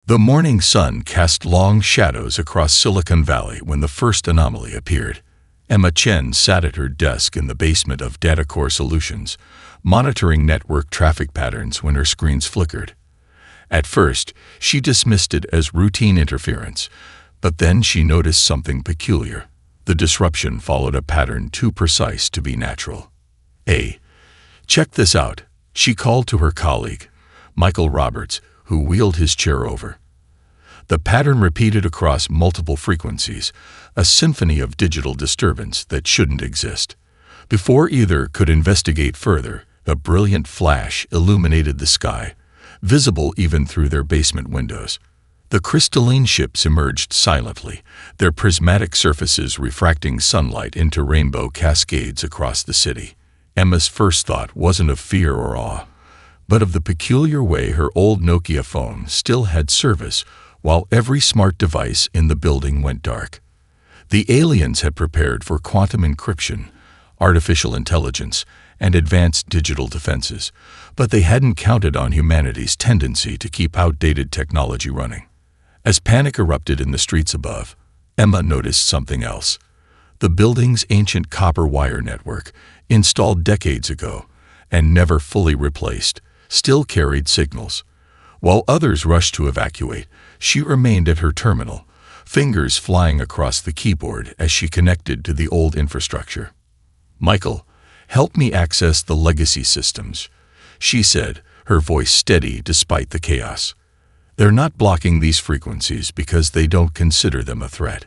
The morning sun cast long shadows across Silicon Valley when the first anomaly appeared. Emma Chen sat at her desk in the basement of DataCore Solutions, monitoring network traffic patterns when her screens flickered. At first, she dismissed it as routine interference, but then she noticed something peculiar. The disruption followed a pattern too precise to be natural. "Hey, check this out," she called to her colleague, Michael Roberts, who wheeled his chair over. The pattern repeated across multiple frequencies, a symphony of digital disturbance that shouldn't exist. Before either could investigate further, a brilliant flash illuminated the sky, visible even through their basement windows. The crystalline ships emerged silently, their prismatic surfaces refracting sunlight into rainbow cascades across the city. Emma's first thought wasn't of fear or awe, but of the peculiar way her old Nokia phone still had service while every smart device in the building went dark. The aliens had prepared for quantum encryption, artificial intelligence, and advanced digital defenses, but they hadn't counted on humanity's tendency to keep outdated technology running. As panic erupted in the streets above, Emma noticed something else. The building's ancient copper wire network, installed decades ago and never fully replaced, still carried signals. While others rushed to evacuate, she remained at her terminal, fingers flying across the keyboard as she connected to the old infrastructure. "Michael, help me access the legacy systems," she said, her voice steady despite the chaos. "They're not blocking these frequencies because they don't consider them a threat."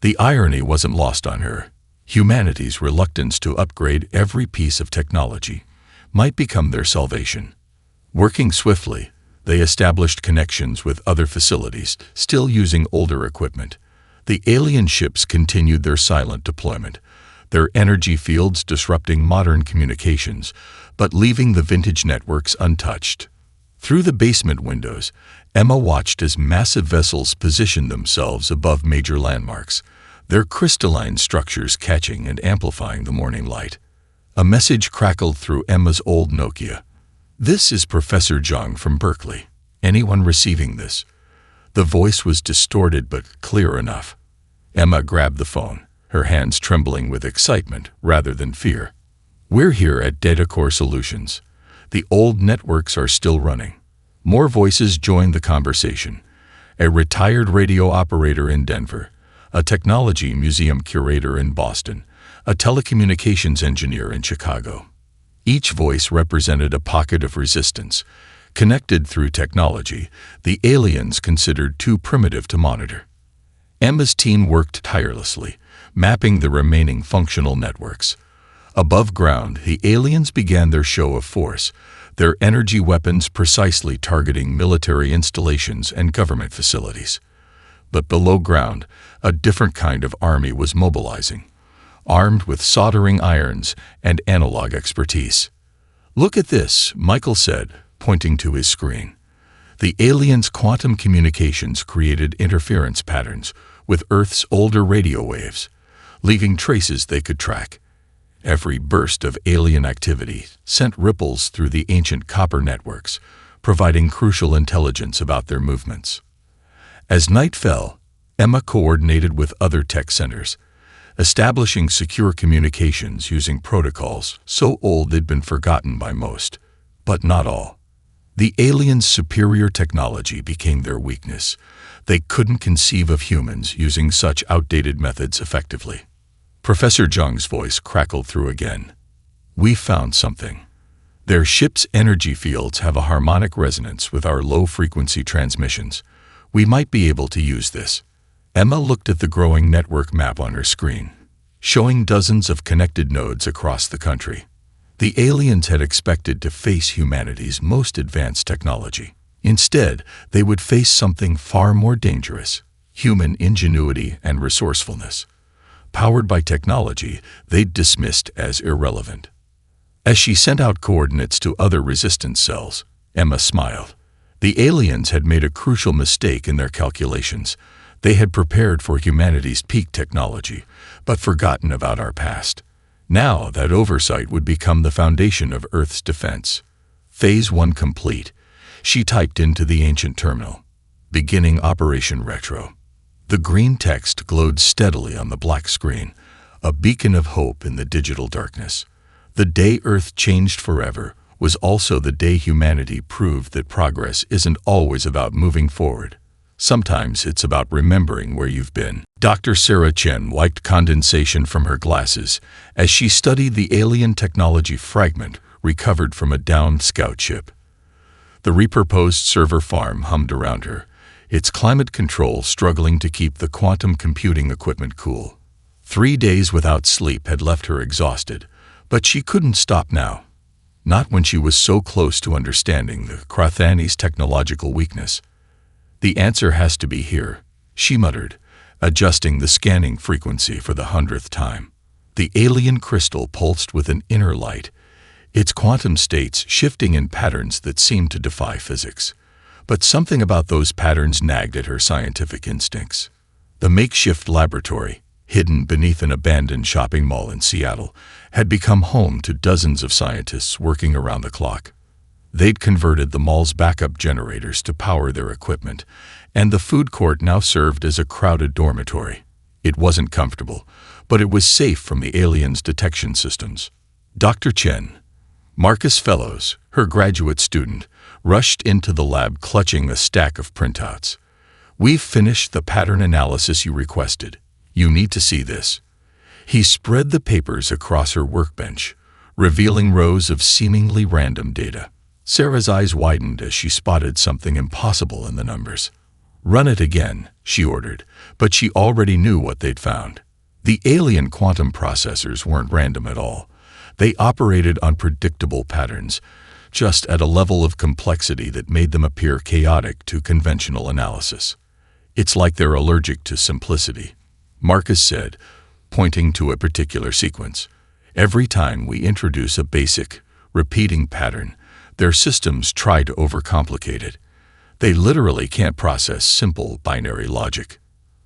The irony wasn't lost on her. Humanity's reluctance to upgrade every piece of technology might become their salvation. Working swiftly, they established connections with other facilities still using older equipment. The alien ships continued their silent deployment, their energy fields disrupting modern communications, but leaving the vintage networks untouched. Through the basement windows, Emma watched as massive vessels positioned themselves above major landmarks, their crystalline structures catching and amplifying the morning light. A message crackled through Emma's old Nokia. "This is Professor Zhang from Berkeley. Anyone receiving this?" The voice was distorted but clear enough. Emma grabbed the phone, her hands trembling with excitement rather than fear. "We're here at DataCore Solutions. The old networks are still running." More voices joined the conversation. A retired radio operator in Denver, a technology museum curator in Boston, a telecommunications engineer in Chicago. Each voice represented a pocket of resistance. Connected through technology, the aliens considered too primitive to monitor. Emma's team worked tirelessly, mapping the remaining functional networks. Above ground, the aliens began their show of force, their energy weapons precisely targeting military installations and government facilities. But below ground, a different kind of army was mobilizing, armed with soldering irons and analog expertise. "Look at this," Michael said, pointing to his screen. The aliens' quantum communications created interference patterns with Earth's older radio waves, leaving traces they could track. Every burst of alien activity sent ripples through the ancient copper networks, providing crucial intelligence about their movements. As night fell, Emma coordinated with other tech centers, establishing secure communications using protocols so old they'd been forgotten by most, but not all. The aliens' superior technology became their weakness. They couldn't conceive of humans using such outdated methods effectively. Professor Zhang's voice crackled through again. "We found something. Their ship's energy fields have a harmonic resonance with our low-frequency transmissions. We might be able to use this." Emma looked at the growing network map on her screen, showing dozens of connected nodes across the country. The aliens had expected to face humanity's most advanced technology. Instead, they would face something far more dangerous: human ingenuity and resourcefulness. Powered by technology they'd dismissed as irrelevant. As she sent out coordinates to other resistance cells, Emma smiled. The aliens had made a crucial mistake in their calculations. They had prepared for humanity's peak technology, but forgotten about our past. Now that oversight would become the foundation of Earth's defense. Phase 1 complete, she typed into the ancient terminal. beginning Operation Retro. The green text glowed steadily on the black screen, a beacon of hope in the digital darkness. The day Earth changed forever was also the day humanity proved that progress isn't always about moving forward. Sometimes it's about remembering where you've been. Dr. Sarah Chen wiped condensation from her glasses as she studied the alien technology fragment recovered from a downed scout ship. The repurposed server farm hummed around her, its climate control struggling to keep the quantum computing equipment cool. 3 days without sleep had left her exhausted, but she couldn't stop now. Not when she was so close to understanding the Krathani's technological weakness. The answer has to be here, she muttered, adjusting the scanning frequency for the 100th time. The alien crystal pulsed with an inner light, its quantum states shifting in patterns that seemed to defy physics. But something about those patterns nagged at her scientific instincts. The makeshift laboratory, hidden beneath an abandoned shopping mall in Seattle, had become home to dozens of scientists working around the clock. They'd converted the mall's backup generators to power their equipment, and the food court now served as a crowded dormitory. It wasn't comfortable, but it was safe from the aliens' detection systems. Dr. Chen, Marcus Fellows, her graduate student, rushed into the lab clutching a stack of printouts. "We've finished the pattern analysis you requested. You need to see this." He spread the papers across her workbench, revealing rows of seemingly random data. Sarah's eyes widened as she spotted something impossible in the numbers. "Run it again," she ordered, but she already knew what they'd found. The alien quantum processors weren't random at all. They operated on predictable patterns, just at a level of complexity that made them appear chaotic to conventional analysis. "It's like they're allergic to simplicity," Marcus said, pointing to a particular sequence. "Every time we introduce a basic, repeating pattern, their systems try to overcomplicate it. They literally can't process simple binary logic."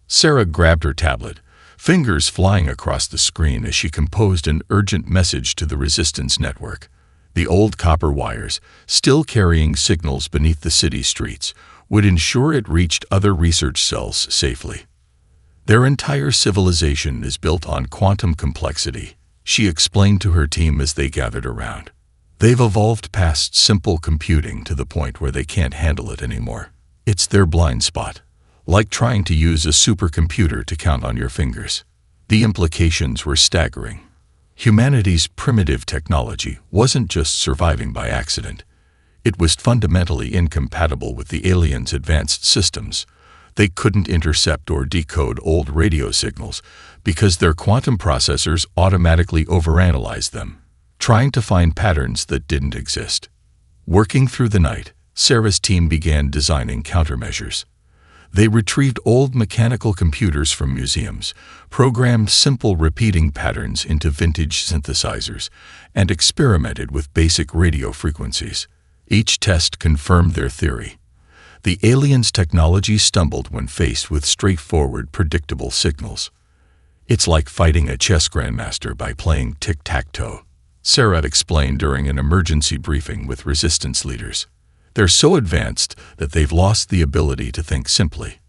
Sarah grabbed her tablet, fingers flying across the screen as she composed an urgent message to the resistance network. The old copper wires, still carrying signals beneath the city streets, would ensure it reached other research cells safely. "Their entire civilization is built on quantum complexity," she explained to her team as they gathered around. "They've evolved past simple computing to the point where they can't handle it anymore. It's their blind spot, like trying to use a supercomputer to count on your fingers." The implications were staggering. Humanity's primitive technology wasn't just surviving by accident. It was fundamentally incompatible with the aliens' advanced systems. They couldn't intercept or decode old radio signals because their quantum processors automatically overanalyzed them, trying to find patterns that didn't exist. Working through the night, Sarah's team began designing countermeasures. They retrieved old mechanical computers from museums, programmed simple repeating patterns into vintage synthesizers, and experimented with basic radio frequencies. Each test confirmed their theory. The aliens' technology stumbled when faced with straightforward, predictable signals. "It's like fighting a chess grandmaster by playing tic-tac-toe," Sarah explained during an emergency briefing with resistance leaders. "They're so advanced that they've lost the ability to think simply.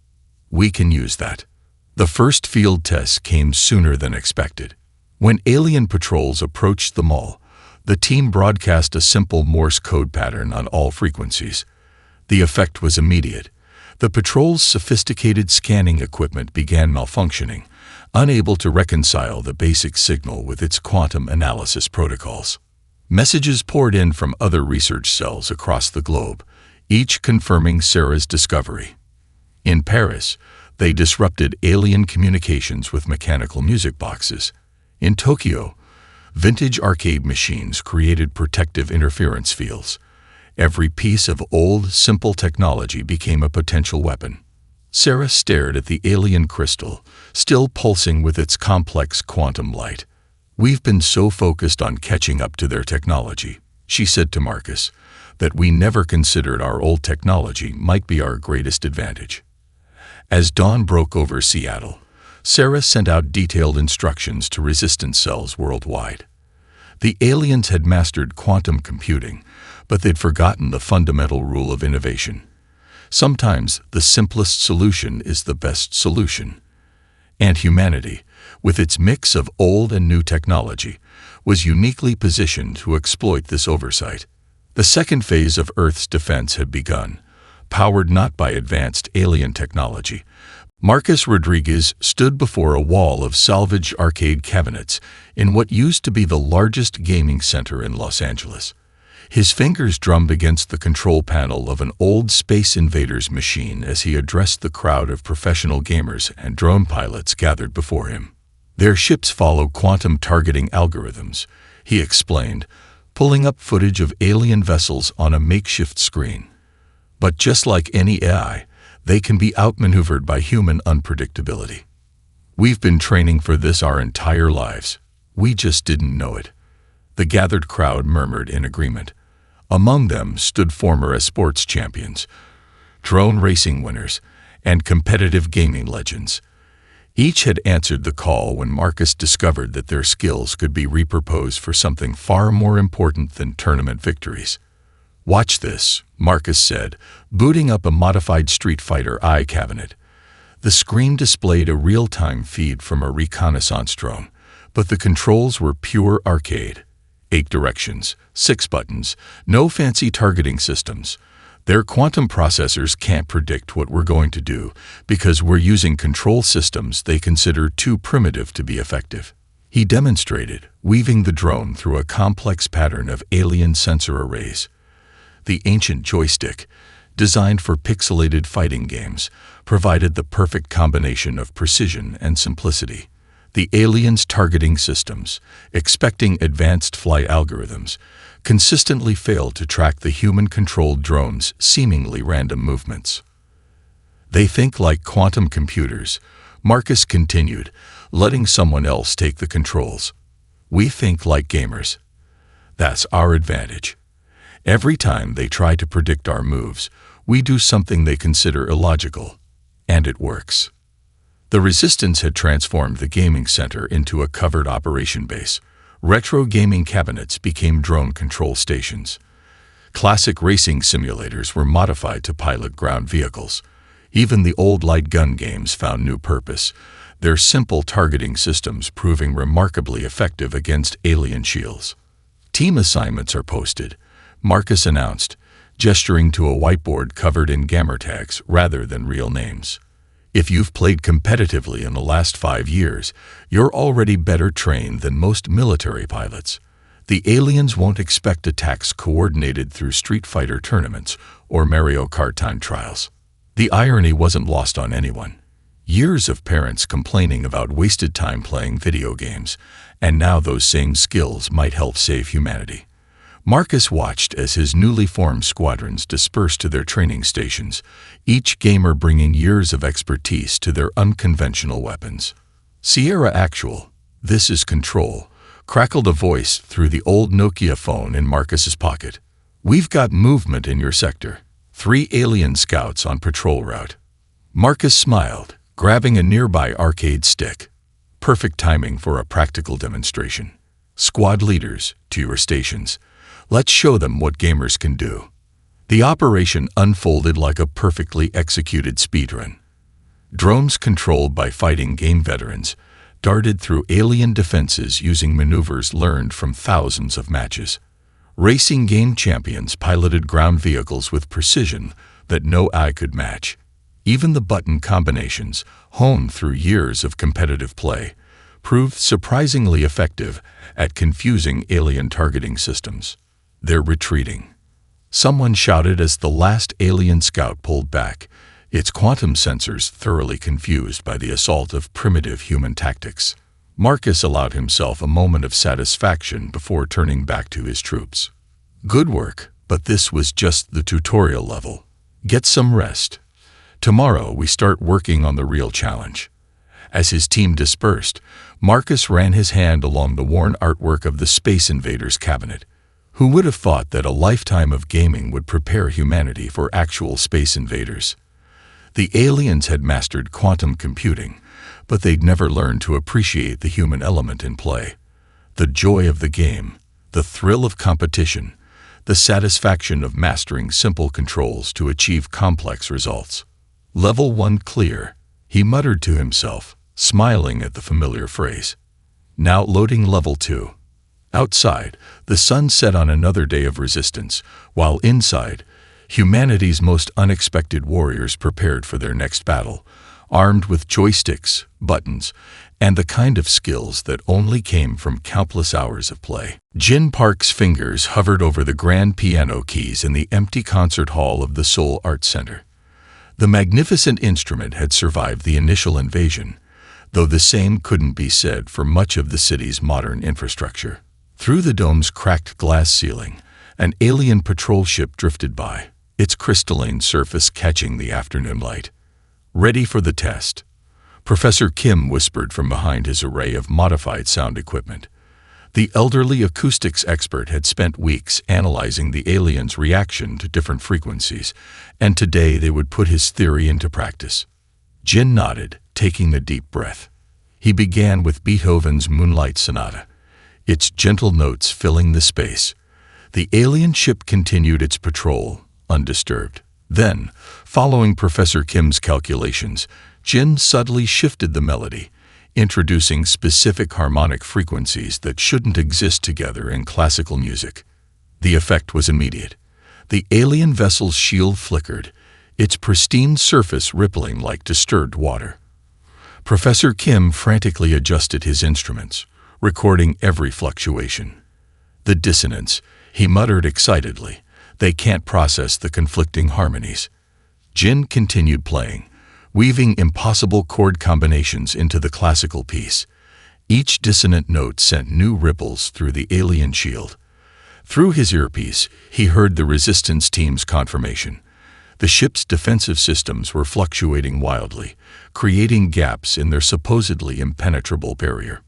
We can use that." The first field tests came sooner than expected. When alien patrols approached the mall, the team broadcast a simple Morse code pattern on all frequencies. The effect was immediate. The patrol's sophisticated scanning equipment began malfunctioning, unable to reconcile the basic signal with its quantum analysis protocols. Messages poured in from other research cells across the globe, each confirming Sarah's discovery. In Paris, they disrupted alien communications with mechanical music boxes. In Tokyo, vintage arcade machines created protective interference fields. Every piece of old, simple technology became a potential weapon. Sarah stared at the alien crystal, still pulsing with its complex quantum light. "We've been so focused on catching up to their technology," she said to Marcus, "that we never considered our old technology might be our greatest advantage." As dawn broke over Seattle, Sarah sent out detailed instructions to resistance cells worldwide. The aliens had mastered quantum computing, but they'd forgotten the fundamental rule of innovation. Sometimes the simplest solution is the best solution. And humanity, with its mix of old and new technology, was uniquely positioned to exploit this oversight. The second phase of Earth's defense had begun, powered not by advanced alien technology. Marcus Rodriguez stood before a wall of salvaged arcade cabinets in what used to be the largest gaming center in Los Angeles. His fingers drummed against the control panel of an old Space Invaders machine as he addressed the crowd of professional gamers and drone pilots gathered before him. Their ships follow quantum targeting algorithms, he explained, pulling up footage of alien vessels on a makeshift screen. But just like any AI, they can be outmaneuvered by human unpredictability. We've been training for this our entire lives. We just didn't know it. The gathered crowd murmured in agreement. Among them stood former esports champions, drone racing winners, and competitive gaming legends. Each had answered the call when Marcus discovered that their skills could be repurposed for something far more important than tournament victories. "Watch this," Marcus said, booting up a modified Street Fighter I cabinet. The screen displayed a real-time feed from a reconnaissance drone, but the controls were pure arcade. 8 directions, 6 buttons, no fancy targeting systems. Their quantum processors can't predict what we're going to do because we're using control systems they consider too primitive to be effective. He demonstrated, weaving the drone through a complex pattern of alien sensor arrays. The ancient joystick, designed for pixelated fighting games, provided the perfect combination of precision and simplicity. The aliens' targeting systems, expecting advanced flight algorithms, consistently failed to track the human-controlled drone's seemingly random movements. "They think like quantum computers," Marcus continued, letting someone else take the controls. "We think like gamers. That's our advantage. Every time they try to predict our moves, we do something they consider illogical, and it works." The Resistance had transformed the gaming center into a covered operation base. Retro gaming cabinets became drone control stations. Classic racing simulators were modified to pilot ground vehicles. Even the old light gun games found new purpose, their simple targeting systems proving remarkably effective against alien shields. "Team assignments are posted," Marcus announced, gesturing to a whiteboard covered in gamer tags rather than real names. "If you've played competitively in the last 5 years, you're already better trained than most military pilots. The aliens won't expect attacks coordinated through Street Fighter tournaments or Mario Kart time trials." The irony wasn't lost on anyone. Years of parents complaining about wasted time playing video games, and now those same skills might help save humanity. Marcus watched as his newly formed squadrons dispersed to their training stations, each gamer bringing years of expertise to their unconventional weapons. "Sierra Actual, this is Control," crackled a voice through the old Nokia phone in Marcus's pocket. "We've got movement in your sector. 3 alien scouts on patrol route." Marcus smiled, grabbing a nearby arcade stick. Perfect timing for a practical demonstration. "Squad leaders, to your stations. Let's show them what gamers can do." The operation unfolded like a perfectly executed speedrun. Drones controlled by fighting game veterans darted through alien defenses using maneuvers learned from thousands of matches. Racing game champions piloted ground vehicles with precision that no eye could match. Even the button combinations, honed through years of competitive play, proved surprisingly effective at confusing alien targeting systems. "They're retreating," someone shouted as the last alien scout pulled back, its quantum sensors thoroughly confused by the assault of primitive human tactics. Marcus allowed himself a moment of satisfaction before turning back to his troops. "Good work, but this was just the tutorial level. Get some rest. Tomorrow we start working on the real challenge." As his team dispersed, Marcus ran his hand along the worn artwork of the Space Invaders cabinet. Who would have thought that a lifetime of gaming would prepare humanity for actual space invaders? The aliens had mastered quantum computing, but they'd never learned to appreciate the human element in play. The joy of the game, the thrill of competition, the satisfaction of mastering simple controls to achieve complex results. Level 1 clear, he muttered to himself, smiling at the familiar phrase. Now loading level 2. Outside, the sun set on another day of resistance, while inside, humanity's most unexpected warriors prepared for their next battle, armed with joysticks, buttons, and the kind of skills that only came from countless hours of play. Jin Park's fingers hovered over the grand piano keys in the empty concert hall of the Seoul Arts Center. The magnificent instrument had survived the initial invasion, though the same couldn't be said for much of the city's modern infrastructure. Through the dome's cracked glass ceiling, an alien patrol ship drifted by, its crystalline surface catching the afternoon light. Ready for the test, Professor Kim whispered from behind his array of modified sound equipment. The elderly acoustics expert had spent weeks analyzing the aliens' reaction to different frequencies, and today they would put his theory into practice. Jin nodded, taking a deep breath. He began with Beethoven's Moonlight Sonata, its gentle notes filling the space. The alien ship continued its patrol, undisturbed. Then, following Professor Kim's calculations, Jin subtly shifted the melody, introducing specific harmonic frequencies that shouldn't exist together in classical music. The effect was immediate. The alien vessel's shield flickered, its pristine surface rippling like disturbed water. Professor Kim frantically adjusted his instruments, recording every fluctuation. The dissonance, he muttered excitedly. They can't process the conflicting harmonies. Jin continued playing, weaving impossible chord combinations into the classical piece. Each dissonant note sent new ripples through the alien shield. Through his earpiece, he heard the resistance team's confirmation. The ship's defensive systems were fluctuating wildly, creating gaps in their supposedly impenetrable barrier.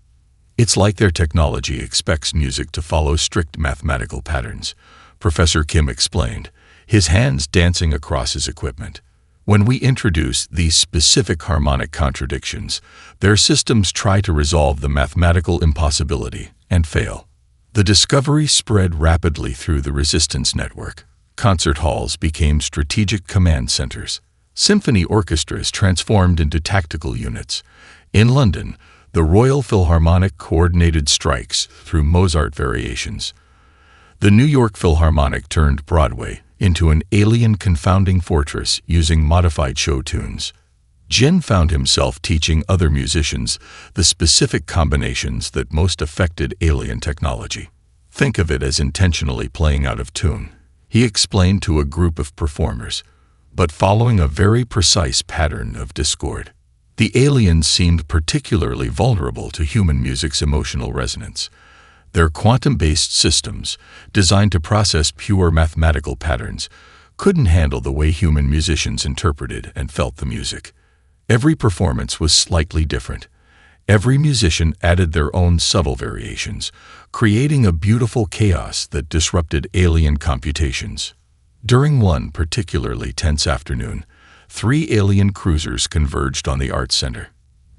It's like their technology expects music to follow strict mathematical patterns, Professor Kim explained, his hands dancing across his equipment. When we introduce these specific harmonic contradictions, their systems try to resolve the mathematical impossibility and fail. The discovery spread rapidly through the resistance network. Concert halls became strategic command centers. Symphony orchestras transformed into tactical units. In London, the Royal Philharmonic coordinated strikes through Mozart variations. The New York Philharmonic turned Broadway into an alien confounding fortress using modified show tunes. Jin found himself teaching other musicians the specific combinations that most affected alien technology. Think of it as intentionally playing out of tune, he explained to a group of performers, but following a very precise pattern of discord. The aliens seemed particularly vulnerable to human music's emotional resonance. Their quantum-based systems, designed to process pure mathematical patterns, couldn't handle the way human musicians interpreted and felt the music. Every performance was slightly different. Every musician added their own subtle variations, creating a beautiful chaos that disrupted alien computations. During one particularly tense afternoon, 3 alien cruisers converged on the Arts Center.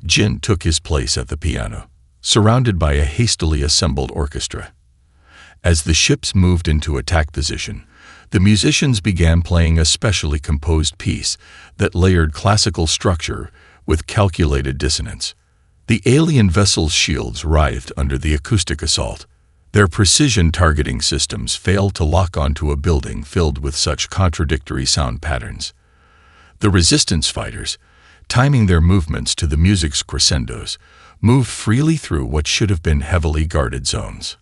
Jin took his place at the piano, surrounded by a hastily assembled orchestra. As the ships moved into attack position, the musicians began playing a specially composed piece that layered classical structure with calculated dissonance. The alien vessel's shields writhed under the acoustic assault. Their precision targeting systems failed to lock onto a building filled with such contradictory sound patterns. The resistance fighters, timing their movements to the music's crescendos, moved freely through what should have been heavily guarded zones.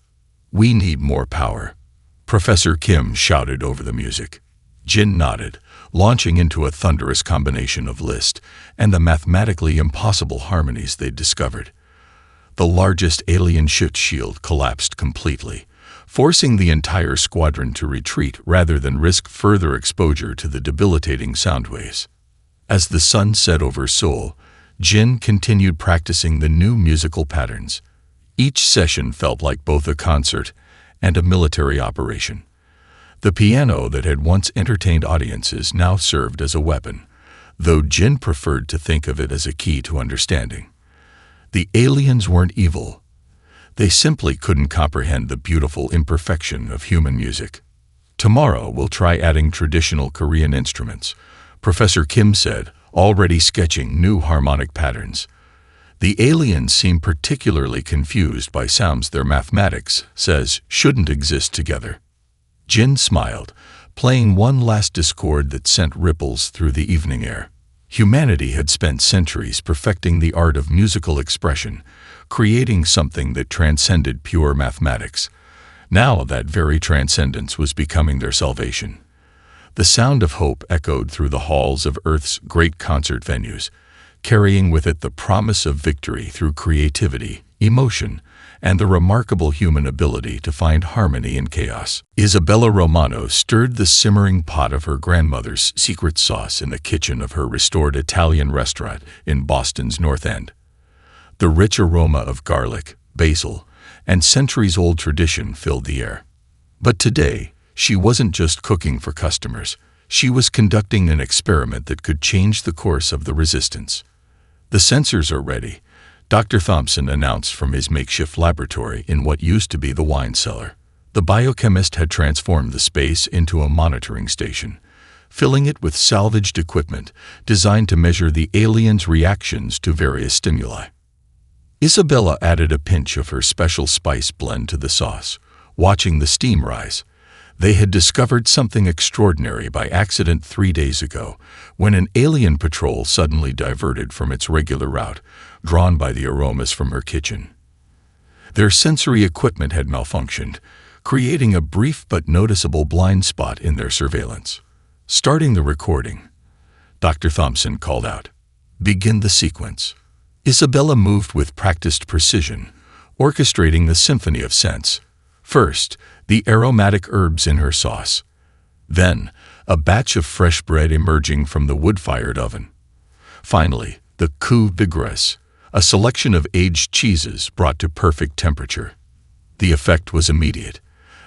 "We need more power," Professor Kim shouted over the music. Jin nodded, launching into a thunderous combination of Liszt and the mathematically impossible harmonies they'd discovered. The largest alien ship's shield collapsed completely, forcing the entire squadron to retreat rather than risk further exposure to the debilitating sound waves. As the sun set over Seoul, Jin continued practicing the new musical patterns. Each session felt like both a concert and a military operation. The piano that had once entertained audiences now served as a weapon, though Jin preferred to think of it as a key to understanding. The aliens weren't evil. They simply couldn't comprehend the beautiful imperfection of human music. Tomorrow we'll try adding traditional Korean instruments, Professor Kim said, already sketching new harmonic patterns. The aliens seem particularly confused by sounds their mathematics says shouldn't exist together. Jin smiled, playing one last discord that sent ripples through the evening air. Humanity had spent centuries perfecting the art of musical expression, creating something that transcended pure mathematics. Now that very transcendence was becoming their salvation. The sound of hope echoed through the halls of Earth's great concert venues, carrying with it the promise of victory through creativity, emotion, and the remarkable human ability to find harmony in chaos. Isabella Romano stirred the simmering pot of her grandmother's secret sauce in the kitchen of her restored Italian restaurant in Boston's North End. The rich aroma of garlic, basil, and centuries-old tradition filled the air. But today, she wasn't just cooking for customers. She was conducting an experiment that could change the course of the resistance. "The sensors are ready," Dr. Thompson announced from his makeshift laboratory in what used to be the wine cellar. The biochemist had transformed the space into a monitoring station, filling it with salvaged equipment designed to measure the aliens' reactions to various stimuli. Isabella added a pinch of her special spice blend to the sauce, watching the steam rise. They had discovered something extraordinary by accident 3 days ago, when an alien patrol suddenly diverted from its regular route, drawn by the aromas from her kitchen. Their sensory equipment had malfunctioned, creating a brief but noticeable blind spot in their surveillance. Starting the recording, Dr. Thompson called out, "Begin the sequence." Isabella moved with practiced precision, orchestrating the symphony of scents. First, the aromatic herbs in her sauce. Then, a batch of fresh bread emerging from the wood-fired oven. Finally, the coup de grace, a selection of aged cheeses brought to perfect temperature. The effect was immediate.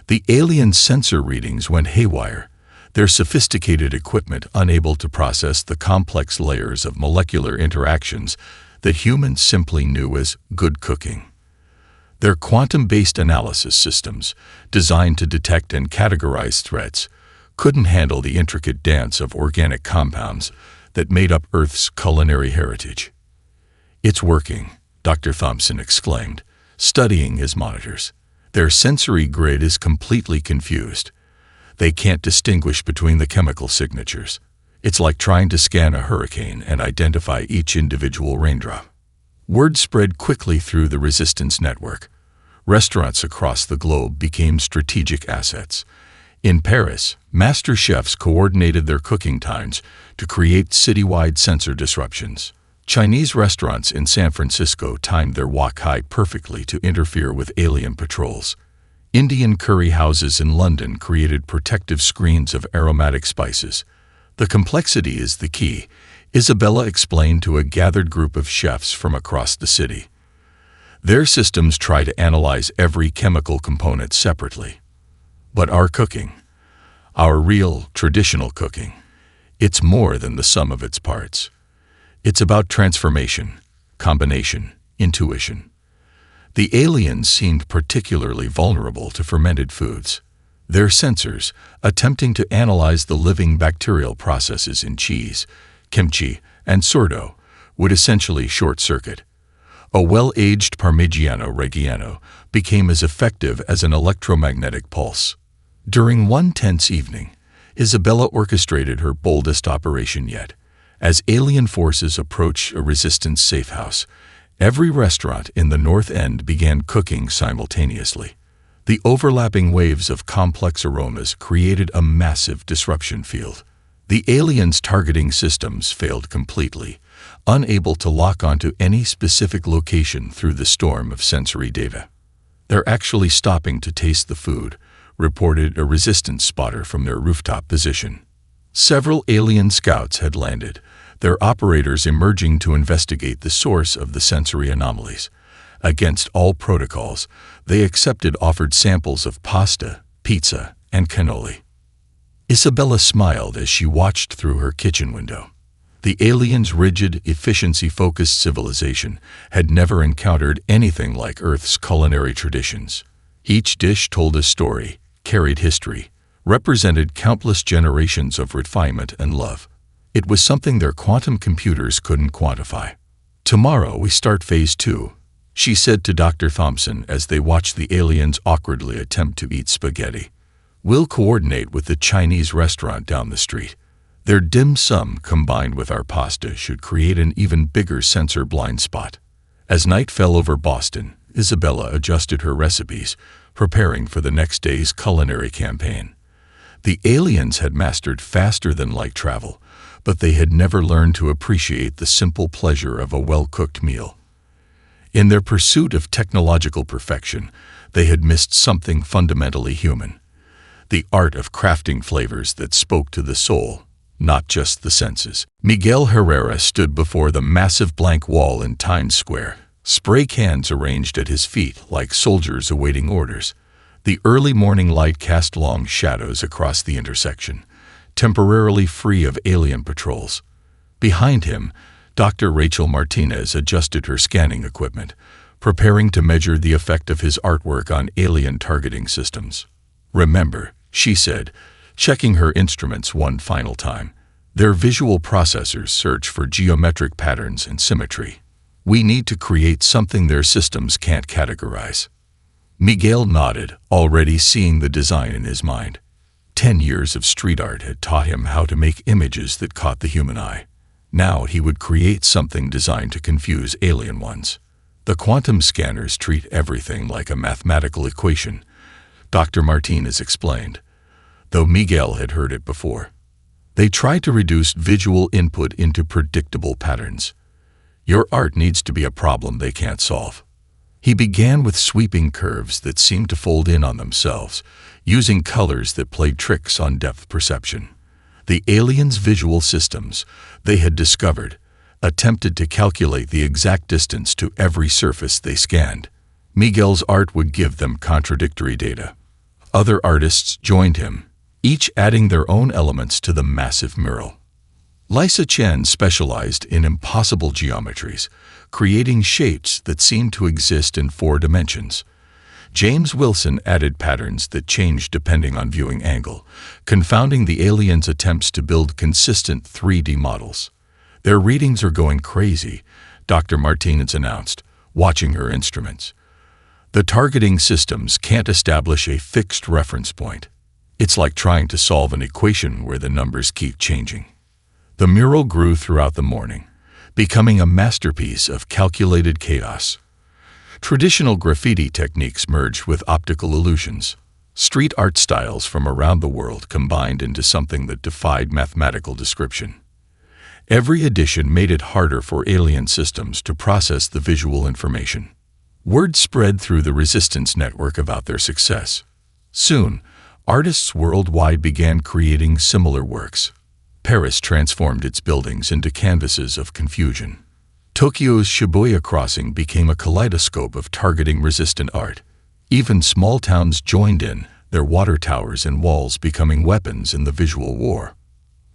The alien sensor readings went haywire, their sophisticated equipment unable to process the complex layers of molecular interactions that humans simply knew as good cooking. Their quantum-based analysis systems, designed to detect and categorize threats, couldn't handle the intricate dance of organic compounds that made up Earth's culinary heritage. "It's working," Dr. Thompson exclaimed, studying his monitors. "Their sensory grid is completely confused. They can't distinguish between the chemical signatures. It's like trying to scan a hurricane and identify each individual raindrop." Word spread quickly through the resistance network. Restaurants across the globe became strategic assets. In Paris, master chefs coordinated their cooking times to create citywide sensor disruptions. Chinese restaurants in San Francisco timed their wok high perfectly to interfere with alien patrols. Indian curry houses in London created protective screens of aromatic spices. "The complexity is the key," Isabella explained to a gathered group of chefs from across the city. "Their systems try to analyze every chemical component separately. But our cooking, our real, traditional cooking, it's more than the sum of its parts. It's about transformation, combination, intuition." The aliens seemed particularly vulnerable to fermented foods. Their sensors, attempting to analyze the living bacterial processes in cheese, kimchi, and sourdough, would essentially short-circuit. A well-aged Parmigiano Reggiano became as effective as an electromagnetic pulse. During one tense evening, Isabella orchestrated her boldest operation yet. As alien forces approached a resistance safe house, every restaurant in the North End began cooking simultaneously. The overlapping waves of complex aromas created a massive disruption field. The aliens' targeting systems failed completely, unable to lock onto any specific location through the storm of sensory data. "They're actually stopping to taste the food," reported a resistance spotter from their rooftop position. Several alien scouts had landed, their operators emerging to investigate the source of the sensory anomalies. Against all protocols, they accepted offered samples of pasta, pizza, and cannoli. Isabella smiled as she watched through her kitchen window. The aliens' rigid, efficiency-focused civilization had never encountered anything like Earth's culinary traditions. Each dish told a story, carried history, represented countless generations of refinement and love. It was something their quantum computers couldn't quantify. "Tomorrow we start Phase 2, she said to Dr. Thompson as they watched the aliens awkwardly attempt to eat spaghetti. "We'll coordinate with the Chinese restaurant down the street. Their dim sum combined with our pasta should create an even bigger sensor blind spot." As night fell over Boston, Isabella adjusted her recipes, preparing for the next day's culinary campaign. The aliens had mastered faster-than-light travel, but they had never learned to appreciate the simple pleasure of a well-cooked meal. In their pursuit of technological perfection, they had missed something fundamentally human: the art of crafting flavors that spoke to the soul, not just the senses. Miguel Herrera stood before the massive blank wall in Times Square, spray cans arranged at his feet like soldiers awaiting orders. The early morning light cast long shadows across the intersection, temporarily free of alien patrols. Behind him, Dr. Rachel Martinez adjusted her scanning equipment, preparing to measure the effect of his artwork on alien targeting systems. "Remember," she said, checking her instruments one final time, "their visual processors search for geometric patterns and symmetry. We need to create something their systems can't categorize." Miguel nodded, already seeing the design in his mind. 10 years of street art had taught him how to make images that caught the human eye. Now he would create something designed to confuse alien ones. "The quantum scanners treat everything like a mathematical equation," Dr. Martinez explained, though Miguel had heard it before. "They try to reduce visual input into predictable patterns. Your art needs to be a problem they can't solve." He began with sweeping curves that seemed to fold in on themselves, using colors that played tricks on depth perception. The aliens' visual systems, they had discovered, attempted to calculate the exact distance to every surface they scanned. Miguel's art would give them contradictory data. Other artists joined him, each adding their own elements to the massive mural. Lisa Chen specialized in impossible geometries, creating shapes that seemed to exist in 4 dimensions. James Wilson added patterns that changed depending on viewing angle, confounding the aliens' attempts to build consistent 3D models. "Their readings are going crazy," Dr. Martinez announced, watching her instruments. "The targeting systems can't establish a fixed reference point. It's like trying to solve an equation where the numbers keep changing." The mural grew throughout the morning, becoming a masterpiece of calculated chaos. Traditional graffiti techniques merged with optical illusions. Street art styles from around the world combined into something that defied mathematical description. Every addition made it harder for alien systems to process the visual information. Word spread through the resistance network about their success. Soon, artists worldwide began creating similar works. Paris transformed its buildings into canvases of confusion. Tokyo's Shibuya crossing became a kaleidoscope of targeting resistant art. Even small towns joined in, their water towers and walls becoming weapons in the visual war.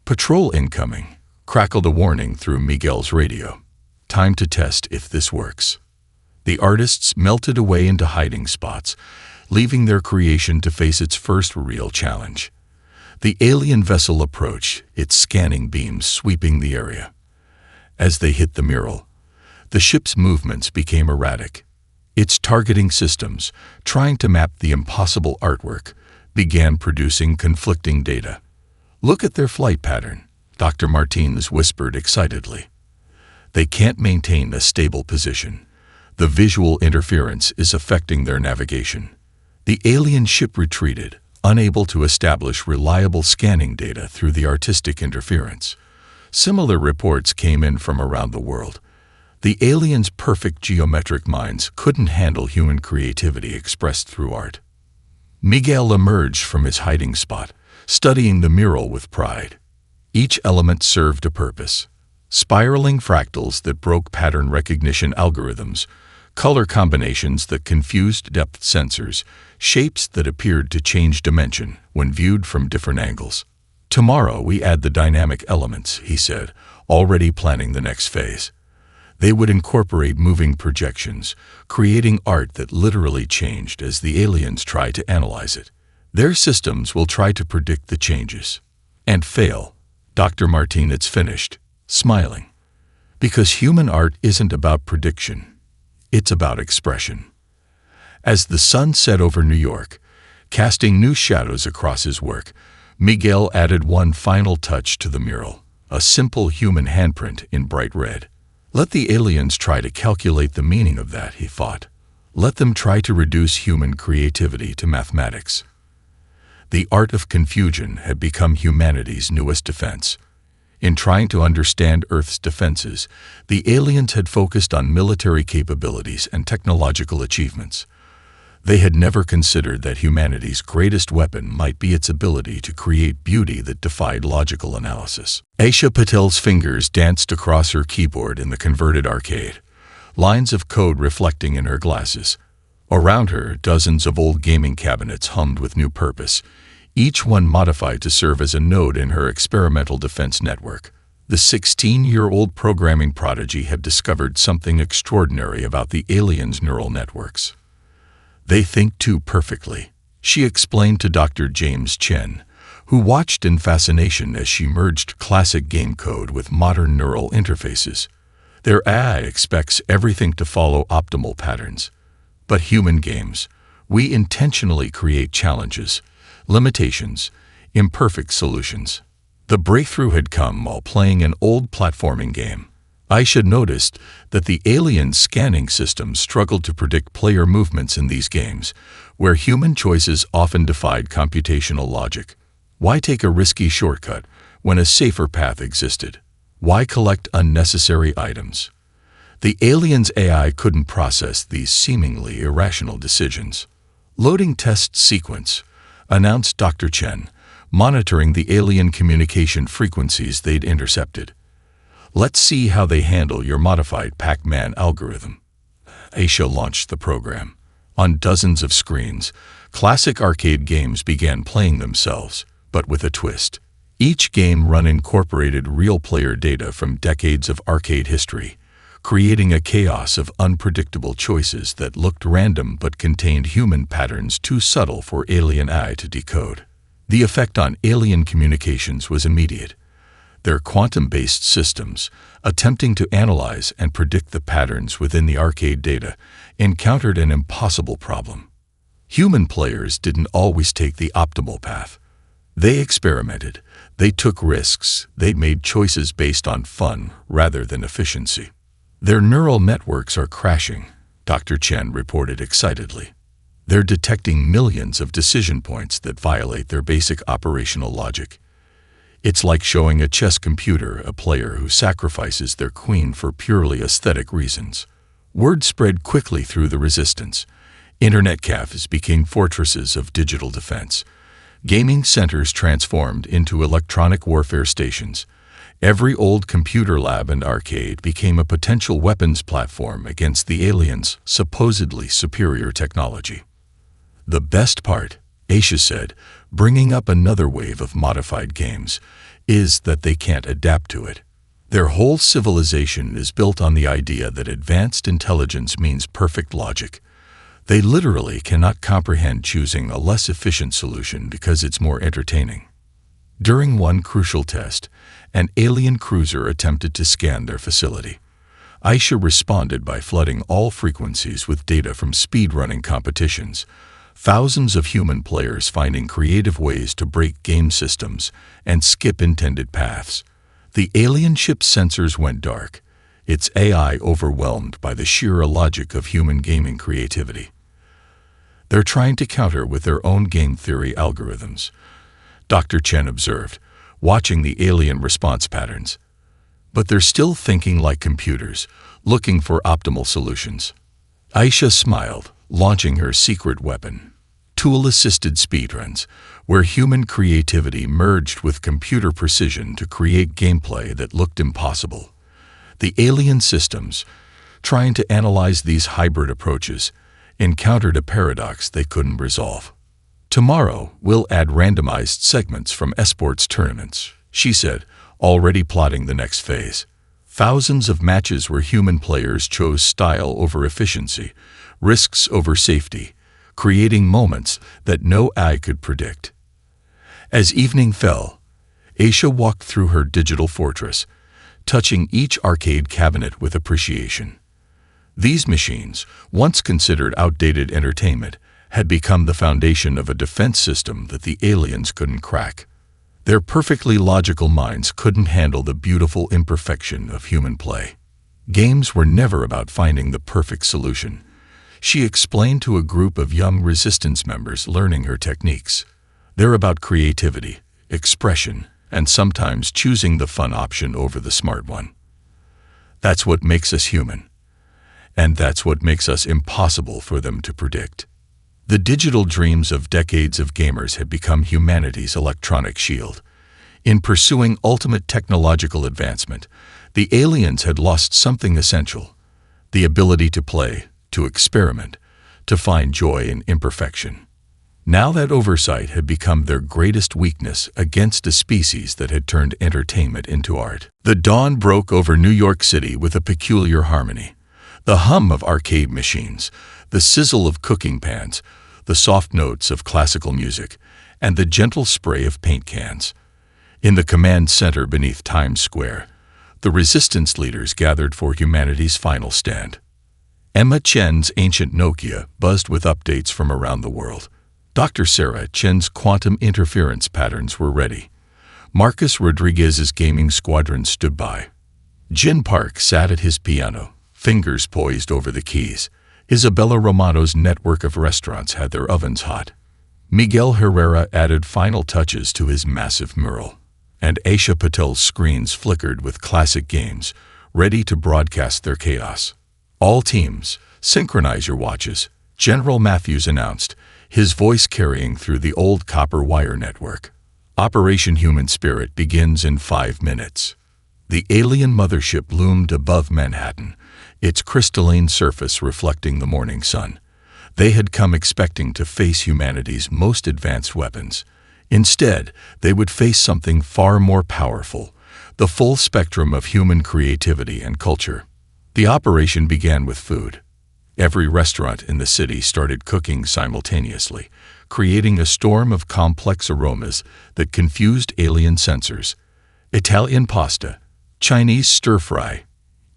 "Patrol incoming," crackled a warning through Miguel's radio. "Time to test if this works." The artists melted away into hiding spots, leaving their creation to face its first real challenge. The alien vessel approached, its scanning beams sweeping the area. As they hit the mural, the ship's movements became erratic. Its targeting systems, trying to map the impossible artwork, began producing conflicting data. "Look at their flight pattern," Dr. Martinez whispered excitedly. "They can't maintain a stable position. The visual interference is affecting their navigation." The alien ship retreated, unable to establish reliable scanning data through the artistic interference. Similar reports came in from around the world. The aliens' perfect geometric minds couldn't handle human creativity expressed through art. Miguel emerged from his hiding spot, studying the mural with pride. Each element served a purpose. Spiraling fractals that broke pattern recognition algorithms, color combinations that confused depth sensors, shapes that appeared to change dimension when viewed from different angles. "Tomorrow we add the dynamic elements," he said, already planning the next phase. They would incorporate moving projections, creating art that literally changed as the aliens tried to analyze it. Their systems will try to predict the changes. And fail. Dr. Martinez finished, smiling. Because human art isn't about prediction. It's about expression. As the sun set over New York, casting new shadows across his work, Miguel added one final touch to the mural, a simple human handprint in bright red. Let the aliens try to calculate the meaning of that, he thought. Let them try to reduce human creativity to mathematics. The art of confusion had become humanity's newest defense. In trying to understand Earth's defenses, the aliens had focused on military capabilities and technological achievements. They had never considered that humanity's greatest weapon might be its ability to create beauty that defied logical analysis. Aisha Patel's fingers danced across her keyboard in the converted arcade, lines of code reflecting in her glasses. Around her, dozens of old gaming cabinets hummed with new purpose, each one modified to serve as a node in her experimental defense network. The 16-year-old programming prodigy had discovered something extraordinary about the aliens' neural networks. They think too perfectly, she explained to Dr. James Chen, who watched in fascination as she merged classic game code with modern neural interfaces. Their AI expects everything to follow optimal patterns. But human games, we intentionally create challenges, limitations, imperfect solutions. The breakthrough had come while playing an old platforming game. Aisha noticed that the alien scanning systems struggled to predict player movements in these games, where human choices often defied computational logic. Why take a risky shortcut when a safer path existed? Why collect unnecessary items? The aliens' AI couldn't process these seemingly irrational decisions. Loading test sequence, announced Dr. Chen, monitoring the alien communication frequencies they'd intercepted. Let's see how they handle your modified Pac-Man algorithm. Aisha launched the program. On dozens of screens, classic arcade games began playing themselves, but with a twist. Each game run incorporated real player data from decades of arcade history, creating a chaos of unpredictable choices that looked random but contained human patterns too subtle for alien eye to decode. The effect on alien communications was immediate. Their quantum-based systems, attempting to analyze and predict the patterns within the arcade data, encountered an impossible problem. Human players didn't always take the optimal path. They experimented, they took risks, they made choices based on fun rather than efficiency. Their neural networks are crashing, Dr. Chen reported excitedly. They're detecting millions of decision points that violate their basic operational logic. It's like showing a chess computer a player who sacrifices their queen for purely aesthetic reasons. Word spread quickly through the resistance. Internet cafes became fortresses of digital defense. Gaming centers transformed into electronic warfare stations. Every old computer lab and arcade became a potential weapons platform against the aliens' supposedly superior technology. The best part, Aisha said, bringing up another wave of modified games, is that they can't adapt to it. Their whole civilization is built on the idea that advanced intelligence means perfect logic. They literally cannot comprehend choosing a less efficient solution because it's more entertaining. During one crucial test, an alien cruiser attempted to scan their facility. Aisha responded by flooding all frequencies with data from speedrunning competitions, thousands of human players finding creative ways to break game systems and skip intended paths. The alien ship's sensors went dark, its AI overwhelmed by the sheer illogic of human gaming creativity. They're trying to counter with their own game theory algorithms, Dr. Chen observed, watching the alien response patterns. But they're still thinking like computers, looking for optimal solutions. Aisha smiled, launching her secret weapon, tool-assisted speedruns, where human creativity merged with computer precision to create gameplay that looked impossible. The alien systems, trying to analyze these hybrid approaches, encountered a paradox they couldn't resolve. Tomorrow, we'll add randomized segments from esports tournaments, she said, already plotting the next phase. Thousands of matches where human players chose style over efficiency, risks over safety, creating moments that no eye could predict. As evening fell, Aisha walked through her digital fortress, touching each arcade cabinet with appreciation. These machines, once considered outdated entertainment, had become the foundation of a defense system that the aliens couldn't crack. Their perfectly logical minds couldn't handle the beautiful imperfection of human play. Games were never about finding the perfect solution. She explained to a group of young resistance members learning her techniques. They're about creativity, expression, and sometimes choosing the fun option over the smart one. That's what makes us human. And that's what makes us impossible for them to predict. The digital dreams of decades of gamers had become humanity's electronic shield. In pursuing ultimate technological advancement, the aliens had lost something essential: the ability to play, to experiment, to find joy in imperfection. Now that oversight had become their greatest weakness against a species that had turned entertainment into art. The dawn broke over New York City with a peculiar harmony. The hum of arcade machines, the sizzle of cooking pans, the soft notes of classical music, and the gentle spray of paint cans. In the command center beneath Times Square, the resistance leaders gathered for humanity's final stand. Emma Chen's ancient Nokia buzzed with updates from around the world. Dr. Sarah Chen's quantum interference patterns were ready. Marcus Rodriguez's gaming squadron stood by. Jin Park sat at his piano, fingers poised over the keys. Isabella Romano's network of restaurants had their ovens hot. Miguel Herrera added final touches to his massive mural. And Aisha Patel's screens flickered with classic games, ready to broadcast their chaos. All teams, synchronize your watches, General Matthews announced, his voice carrying through the old copper wire network. Operation Human Spirit begins in 5 minutes. The alien mothership loomed above Manhattan, its crystalline surface reflecting the morning sun. They had come expecting to face humanity's most advanced weapons. Instead, they would face something far more powerful: the full spectrum of human creativity and culture. The operation began with food. Every restaurant in the city started cooking simultaneously, creating a storm of complex aromas that confused alien sensors. Italian pasta, Chinese stir-fry,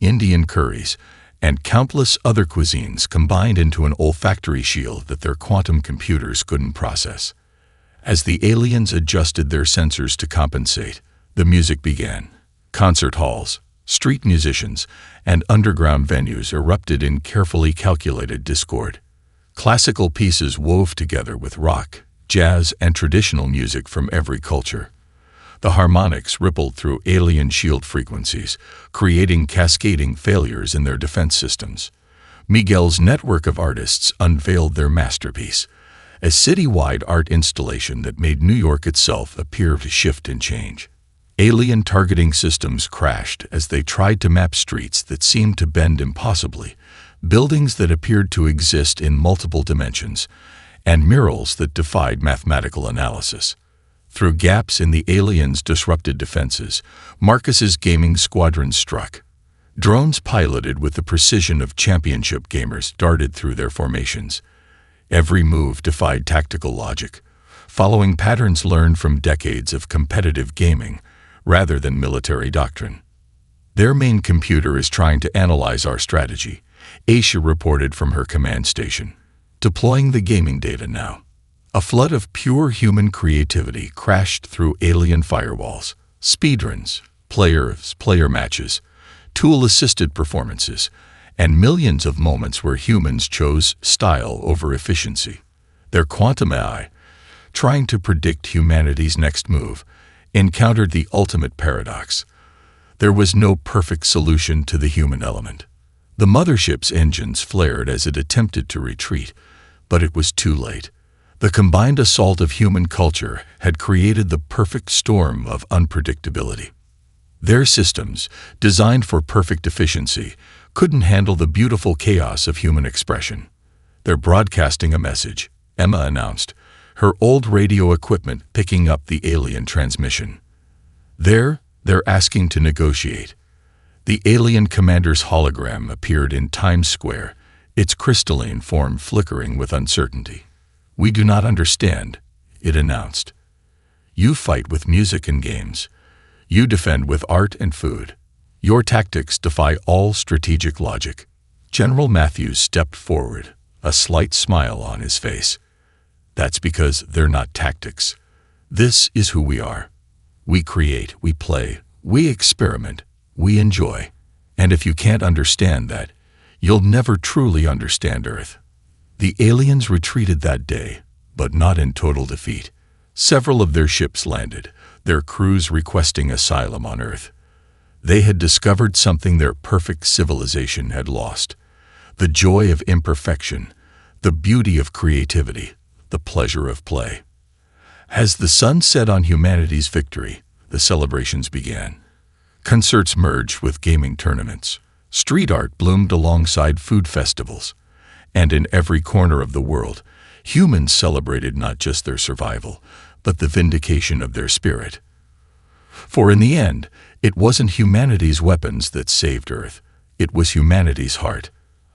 Indian curries, and countless other cuisines combined into an olfactory shield that their quantum computers couldn't process. As the aliens adjusted their sensors to compensate, the music began. Concert halls, street musicians, and underground venues erupted in carefully calculated discord. Classical pieces wove together with rock, jazz, and traditional music from every culture. The harmonics rippled through alien shield frequencies, creating cascading failures in their defense systems. Miguel's network of artists unveiled their masterpiece, a city-wide art installation that made New York itself appear to shift and change. Alien targeting systems crashed as they tried to map streets that seemed to bend impossibly, buildings that appeared to exist in multiple dimensions, and murals that defied mathematical analysis. Through gaps in the aliens' disrupted defenses, Marcus's gaming squadron struck. Drones piloted with the precision of championship gamers darted through their formations. Every move defied tactical logic, following patterns learned from decades of competitive gaming rather than military doctrine. Their main computer is trying to analyze our strategy, Aisha reported from her command station. Deploying the gaming data now. A flood of pure human creativity crashed through alien firewalls, speedruns, player matches, tool-assisted performances, and millions of moments where humans chose style over efficiency. Their quantum AI, trying to predict humanity's next move, encountered the ultimate paradox. There was no perfect solution to the human element. The mothership's engines flared as it attempted to retreat, but it was too late. The combined assault of human culture had created the perfect storm of unpredictability. Their systems, designed for perfect efficiency, couldn't handle the beautiful chaos of human expression. They're broadcasting a message, Emma announced, her old radio equipment picking up the alien transmission. They're asking to negotiate. The alien commander's hologram appeared in Times Square, its crystalline form flickering with uncertainty. "We do not understand," it announced. "You fight with music and games. You defend with art and food. Your tactics defy all strategic logic." General Matthews stepped forward, a slight smile on his face. "That's because they're not tactics. This is who we are. We create, we play, we experiment, we enjoy. And if you can't understand that, you'll never truly understand Earth." The aliens retreated that day, but not in total defeat. Several of their ships landed, their crews requesting asylum on Earth. They had discovered something their perfect civilization had lost: the joy of imperfection, the beauty of creativity, the pleasure of play. As the sun set on humanity's victory, the celebrations began. Concerts merged with gaming tournaments. Street art bloomed alongside food festivals. And in every corner of the world, humans celebrated not just their survival, but the vindication of their spirit. For in the end, it wasn't humanity's weapons that saved Earth. It was humanity's heart,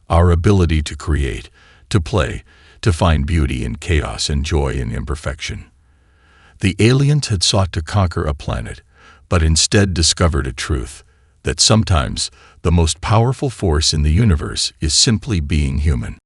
our ability to create, to play, to find beauty in chaos and joy in imperfection. The aliens had sought to conquer a planet, but instead discovered a truth, that sometimes the most powerful force in the universe is simply being human.